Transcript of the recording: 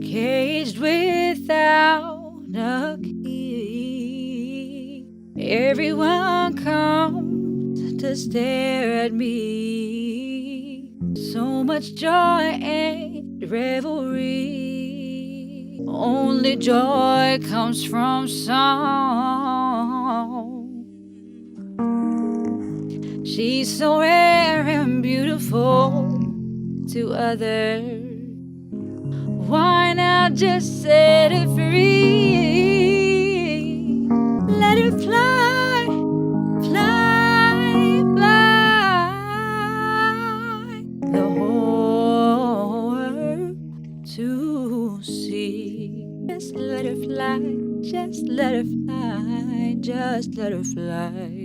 caged without a key. Everyone comes to stare at me. So much joy and revelry. Only joy comes from song. She's so rare and beautiful to others. Why not just set her free? Let her fly, fly, fly the whole world to see. Just let her fly, just let her fly, just let her fly.